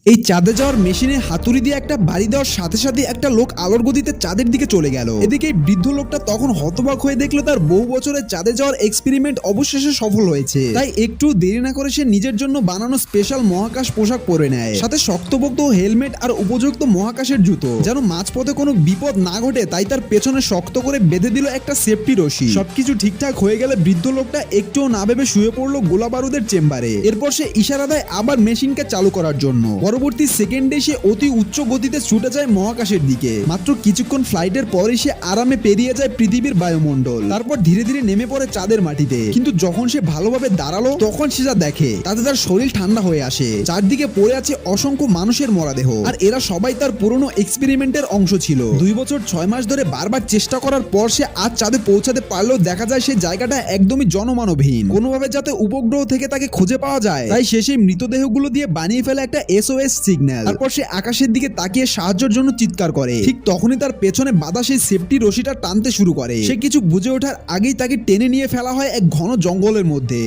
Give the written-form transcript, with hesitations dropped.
এই চাঁদে যাওয়ার মেশিনে হাতুড়ি দিয়ে একটা বাড়ি দেওয়ার সাথে সাথে একটা লোক আলোর গতিতে চাঁদের দিকে চলে গেল। এদিকে এই বৃদ্ধ লোকটা তখন হতবাক হয়ে দেখলো তার বহু বছরের চাঁদে যাওয়ার এক্সপেরিমেন্ট অবশেষে সফল হয়েছে। তাই একটু দেরি না করে সে নিজের জন্য বানানো স্পেশাল মহাকাশ পোশাক পরে নেয়, সাথে শক্তপোক্ত হেলমেট আর উপযুক্ত মহাকাশের জুতো, যেন মাঝপথে কোনো বিপদ না ঘটে। তাই তার পেছনে শক্ত করে বেঁধে দিল একটা সেফটি রশি। সবকিছু ঠিকঠাক হয়ে গেলে বৃদ্ধ লোকটা একটুও না ভেবে শুয়ে পড়লো গোলা বারুদের চেম্বারে। এরপর সে ইশারা দেয় আবার মেশিনকে চালু করার জন্য। পরবর্তী সেকেন্ডে সে অতি উচ্চ গতিতে ছুটে যায় মহাকাশের দিকে। মাত্র কিছুক্ষণ ফ্লাইটের পরই সে আরামে পেরিয়ে যায় পৃথিবীর বায়ুমণ্ডল। তারপর ধীরে ধীরে নেমে পড়ে চাঁদের মাটিতে। কিন্তু যখন সে ভালোভাবে দাঁড়ালো তখন সে যা দেখে তাতে তার শরীর ঠান্ডা হয়ে আসে। চারদিকে পড়ে আছে অসংখ্য মানুষের মরাদেহ, আর এরা সবাই তার পুরনো এক্সপেরিমেন্টের অংশ ছিল। 2 বছর 6 মাস ধরে বারবার চেষ্টা করার পর সে আজ চাঁদে পৌঁছাতে পারলেও দেখা যায় সেই জায়গাটা একদমই জনমানবহীন। কোনোভাবে যাতে উপগ্রহ থেকে তাকে খুঁজে পাওয়া যায়, তাই সে সেই মৃতদেহগুলো দিয়ে বানিয়ে ফেলে একটা SOS সিগন্যাল। তারপর সে আকাশের দিকে তাকিয়ে সাহায্যের জন্য চিৎকার করে। ঠিক তখনই তার পেছনে বাঁধা সেই সেফটি রশিটা টানতে শুরু করে। সে কিছু বুঝে ওঠার আগেই তাকে টেনে নিয়ে ফেলা হয় এক ঘন জঙ্গলের মধ্যে।